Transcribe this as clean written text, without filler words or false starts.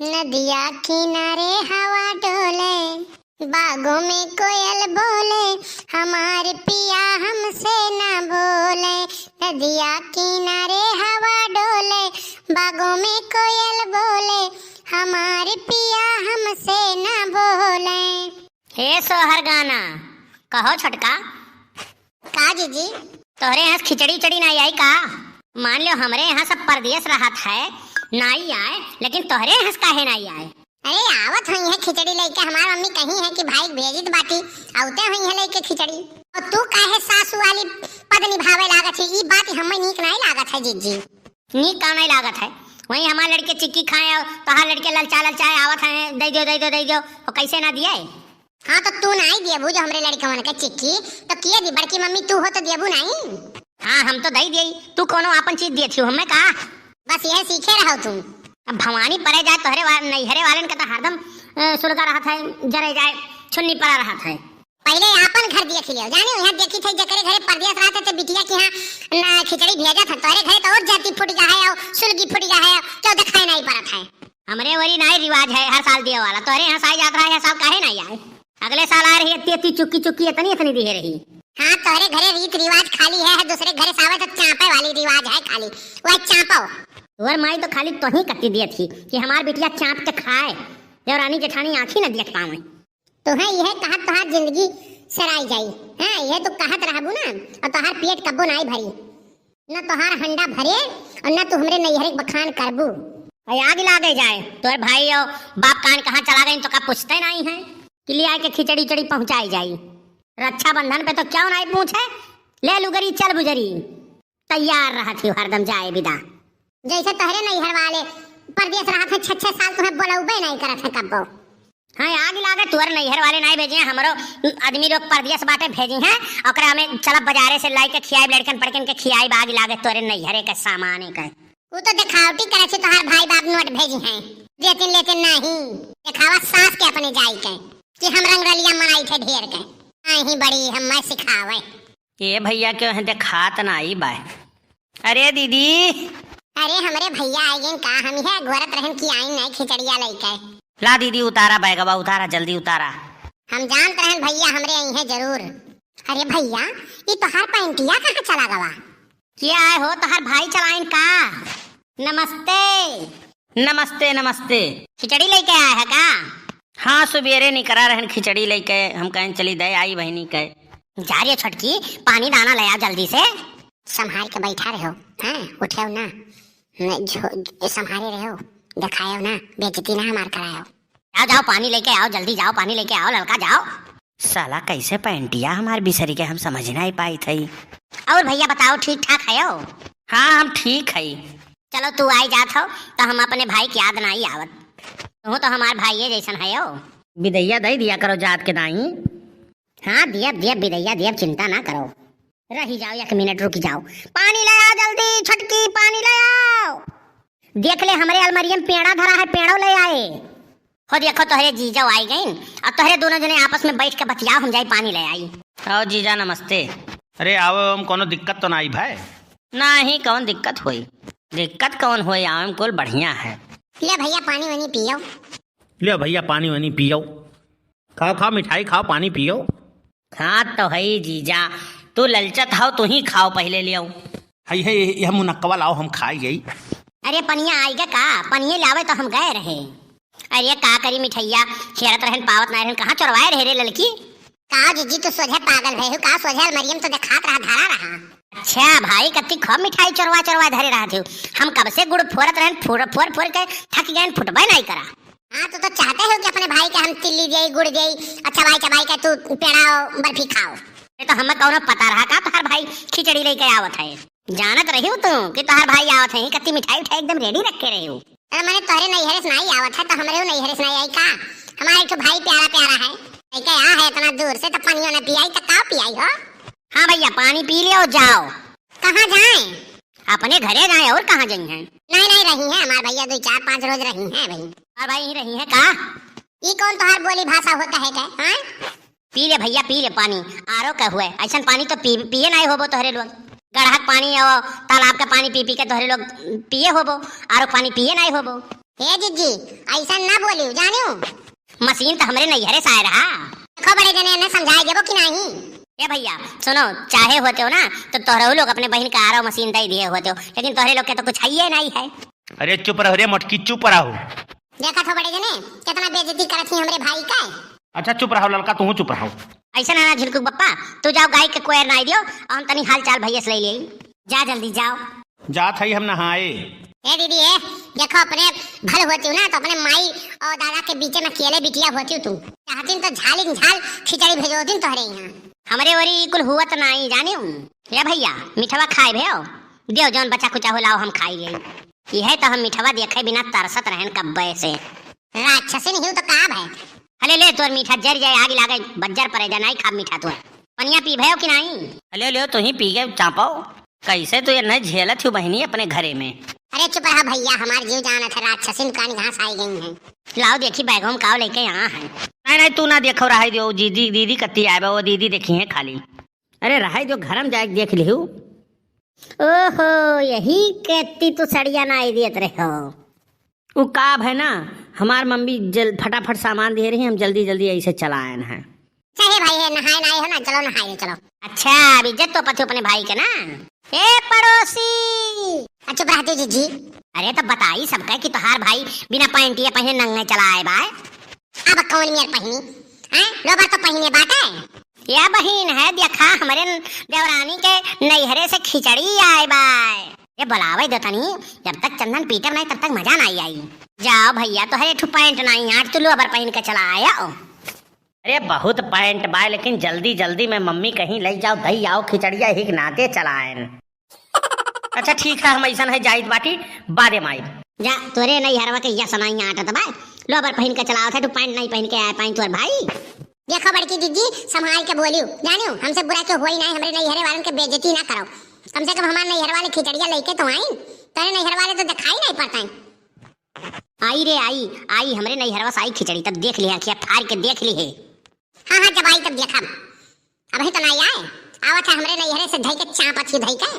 नदिया किनारे हवा डोले, बागों में कोयल बोले, हमारे पिया हमसे ना बोले। नदिया किनारे हवा डोले, बागों में कोयल बोले, हमारे पिया हमसे ना बोले। हे सोहर गाना कहो छटका का जीजी? तोहरे यहाँ खिचड़ी उचड़ी नहीं आई का? मान लो हमरे यहाँ सब परदेश रहत है, नहीं आए, लेकिन तोहरे यहाँ काहे नहीं आए? अरे आवत हुई है खिचड़ी लेके। हमार मम्मी कही है कि भाई भेजित बाटी आवते हुई है लेके खिचड़ी। और तू काहे सासू वाली पद निभावे लागत है? ई बात हमें नीक नहीं लागत है जीजी। नीक का नहीं लागत है? वही हमारे लड़के चिक्की खाए और तोहार लड़के ललचाए आवत है, दे दो और कैसे ना दिए? हाँ तो तू नहीं देबू जो हमरे लड़के मन के चिक्की तो किए दी? बड़की मम्मी तू हो तो देबू नहीं? हाँ हम तो दई दी, तू कोनो अपन चीज दी थी हमें का? बस यह सीखे रहो तुम। अब भवानी पड़े जाए तोहरे नैहरे वाले का तो हरदम सुलगा रहा था, जरे जाए छुन्नी पड़ा रहा था। पहले आपन घर देख लियो, जाने यहाँ देखी थे जकरे घरे परदेश रहते थे बिटिया के यहाँ खिचड़ी भेजा था, तोरे घरे तो और जाती फुट गया है और सुलगी फुट गया है, तो दिखाई नहीं पड़त है। हमरे वरी नहीं रिवाज है हर साल दिए वाला, तोहरे यहाँ साल यात्रा है साल काहे नहीं आए? अगले साल आ रही इतनी चुक्की इतनी दी रही। हाँ तोरे घरे रीत रिवाज खाली है, दूसरे घरे सावे तो चापे वाली रिवाज है खाली, वह चापो। तोहर माई तो खाली तो ही कत्ती दी थी कि हमार बिटिया चाप के खाए, देवरानी जेठानी आँखी न देख पावे। तुम्हें यह कहत तोहार जिंदगी सराई जाई, हाँ यह तो कहत रहबू ना, और तोहार पेट कब्बो नहीं भरी, न तोहार हंडा भरे और न तू हमरे नैहरे बखान करबू। आग लागे जाए तोहर भाई और बाप कान कहाँ चला गए तो का पूछते नहीं है कि ले आए के खिचड़ी उचड़ी पहुँचाई जाई। रक्षाबंधन पे तो क्यों नहीं पूछे? ले लुगरी चल बुजरी, तैयार रहा थी हरदम जाए विदा। जैसे तोहरे नैहर वाले परदेश रहा था 6-6 साल तुम्हें बोलौबे नहीं करत है कब्बो। हाँ आग लागे तुअर नैहर वाले नहीं भेजे हैं, हमरो आदमी लोग परदेश बाटे भेजी हैं, ओकरा हमें चला बाजारे से लाई के खियाई लड़कन पड़कन के खियाई आग लागे तोरे नैहरे के सामान के। वो तो दिखावटी करे से तोहार भाई बाप नोट भेजी हैं, देते लेते नहीं दिखावा सास के अपने जाई के कि हम रंगरलिया मनाई थे ढेर के, नहीं बड़ी हम मैं सिखावे। ये भैया क्यों है दिखात नहीं बाय? अरे दीदी, अरे हमरे भैया आई गए का? हम है घोरत रहन की आई नहीं खिचड़िया लेके। ला दीदी उतारा बैगवा, उतारा जल्दी उतारा। हम जानते हैं भैया हमरे आई है जरूर। अरे भैया ये तोहार पैंटिया कहाँ चला गवा? क्या आए हो तोहार भाई चलाइन का? नमस्ते नमस्ते नमस्ते। खिचड़ी लेके आया है का? हाँ सुबेरे नहीं करा रहन खिचड़ी लेके, हम कहें चली दे आई बहनी के। जा रही है छटकी, पानी दाना ले आओ जल्दी से। संभाल के बैठा रहो, हाँ उठे ना, संभाले रहो, दिखाओ ना, बेइज्जती ना हमार कराओ। जाओ जाओ पानी लेके आओ, जल्दी जाओ पानी लेके आओ लड़का जाओ। साला कैसे पैंटिया हमार बिसरी के हम समझ नहीं पाई थी। और भैया बताओ ठीक ठाक है? हाँ हम ठीक है। चलो तू आई जात हो तो हम अपने भाई की याद नहीं आवत, तू तो हमार भाई है जैसन है। विदैया दे दिया करो जात के दाई। हाँ दिया विदैया दिया, चिंता ना करो, रही जाओ 1 मिनट रुक जाओ। पानी ले आओ जल्दी छटकी, पानी ले आओ। देख ले हमारे अलमारी में पेड़ा धरा है, पेड़ो ले आए हो। देखो तोहरे जीजा आई गई और तोहरे दोनों जने आपस में बैठ के बतियाओ, हम जाई पानी ले आई। आओ जीजा नमस्ते। अरे आओ, हम कोनो दिक्कत तो नहीं भाई? नहीं कौन दिक्कत हुई? दिक्कत कौन हुई? आम कुल बढ़िया है। ले भैया पानी वानी पियो। ले भैया पानी वानी पियो, खाओ खाओ मिठाई खाओ, पानी पियो। हाँ तो है जीजा, तू ललचत हो तू ही खाओ, पहले ले आओ। है यह मुनक्कवा लाओ, हम खाई गई। अरे पनिया आएगा का? पनिये लावे तो हम गए रहे। अरे का करी मिठैया खेरत रहन पावत नहीं रहन, कहाँ चोरवाए रहे रे लड़की? का जीजी तो सोझे पागल भई का? सोझे मरियम तो दिखात रहा धारा रहा। अच्छा भाई कत्ती खूब मिठाई चोरवा धरे रहा थे, हम कब से गुड़ फोरत रहन, फोर के थक गए, फुटबे नहीं करा। हाँ तो चाहते हो कि अपने भाई के हम तिल्ली दे गुड़ दे, अच्छा चबाई के तू पेड़ा बर्फी खाओ। तो हमें कौन पता रहा का तोहार भाई खिचड़ी लेके आवत है? जानत रही हूँ तू कि तोहार भाई आवत है, कत्ती मिठाई उठाई एकदम रेडी रख के रही हूँ। अरे मैंने तोहरे नैहरे से नहीं आवत है तो हमरे नैहरे से नहीं आई का? हमारे तो भाई प्यारा है, क्या है इतना दूर से तो पानी ना पियाई तो का पियाई हो? हाँ भैया पानी पी लियो जाओ। कहाँ जाएं? अपने घरे जाए और कहाँ जाई हैं? नहीं रही है हमारे भैया 2-4-5 रोज रही है भाई। और भाई यही रही है का? ये कौन तोहार बोली भाषा होता है क्या? हाँ पी ले भैया पी ले पानी, आरो का हुए ऐसा पानी तो पिए नहीं होबो तोहरे लोग। गढ़ा पानी और तालाब का पानी पी के तोहरे लोग पिए होबो, आरो पानी पिए नहीं होबो। हे जीजी ऐसा ना बोलियो जानियो। मशीन तो हमरे नैहरे से आए रहा। देखो बड़े जने ने समझाए देबो कि नहीं। ए भैया सुनो, चाहे होते हो ना तो तोहरे लोग अपने बहन का आरो मशीन दे दिए होते हो, लेकिन तोहरे लोग के तो कुछ है ही नहीं है। अरे चुप रहो रे मटकी, चुप रहो। देखा तो बड़े जने कितना बेइज्जती करत ही हमरे भाई का। अच्छा चुप रहो लड़का, तू चुप रहो। ऐसा ना झिलकू बप्पा, तू जाओ गाय के कोयर नाई दियो और हम तनी हाल चाल भैया से ले ले। जा जल्दी जाओ। जात है हम नहाए। ए दीदी ए देखो अपने भल होती हूँ ना तो अपने माई और दादा के बीच में अकेले बिटिया होती हूँ। तुम चाहती तो झाली झाल खिचड़ी भेजोती तोहरे यहाँ। हमरे ओरी कुल हुआ तो नहीं जानियो। या भैया मिठवा खाए भेओ, दियो जौन बच्चा कुचा हो लाओ हम खाइए। यह तो हम मिठवा देखे बिना तरसत रहन कब्बे से। राक्षसी नहीं तो का भाई। अले ले तोर मीठा जर जाए आग लागे बज्जर पड़े जा नहीं खा मीठा तो। पनिया पी भयो कि नहीं? ले ले तू ही पी के चापाओ। कैसे तो ये नहीं झेलत हूँ बहनी अपने घरे में। अरे चुप रहा भैया, हमारे जीव जाना था। राक्षसी कान घास आई गई हैं। लाओ देखी बैगों में काव लेके यहाँ है। नहीं नहीं तू ना देखो रहा दो दीदी दीदी कत्ती आए वो दीदी देखी है खाली। अरे रहा दो घर में जाके देख लिहू। ओहो यही कहती तू सड़िया ना आई दियत रहे हो। वो काब है ना हमार मम्मी फटाफट सामान दे रही है, हम जल्दी जल्दी ऐसे चलाए हैं। चाहे भाई है नहाए ना हो ना, चलो नहाए चलो। अच्छा अब इज्जत तो पति अपने भाई के ना। ए पड़ोसी चुप रहते जीजी। अरे तो बताई सबका कि तोहार भाई बिना पैंटिया पहने नंगे चलाए बाय। अब कौन मेर पहिनी हैं? लोबर तो पहिने बाटे। या बहिन है देखा हमारे देवरानी के नैहरे से खिचड़ी आए बाय। ये बुलावे दो तनी, जब तक चंदन पीटम नहीं तब तक मजा नहीं आई। जाओ भैया तो है पैंट नहीं आज तू लोबर पहन के चला आया। अरे बहुत पैंट बाय, लेकिन जल्दी जल्दी में मम्मी कहीं ले जाओ दही आओ खिचड़िया ही नाते चलाएन। अच्छा ठीक है हम ऐसा है जाइत बाटी बादे माई। जा तोरे नैहरवा के या समाई आटत बाय। लोबर पहन के चलाओ था तू पैंट नहीं पहन के आया पाई तोर भाई। देखो बड़की दीदी संभाल के बोलियो जानियो, हमसे बुरा क्यों होई नहीं। हमरे नैहरे वालों के बेइज्जती ना करो। कम से कम हमारे नैहर वाले खिचड़िया लेके तो आई। तेरे नैहर वाले तो दिखाई नहीं पड़ता है। आई रे आई आई हमरे नैहरवा से आई खिचड़ी तब देख लिया कि फाड़ के देख ली है। हाँ हाँ जब आई तब देखा। अब ही तो नहीं आए आवत है हमरे नैहरे से धई के चाप अच्छी धई के।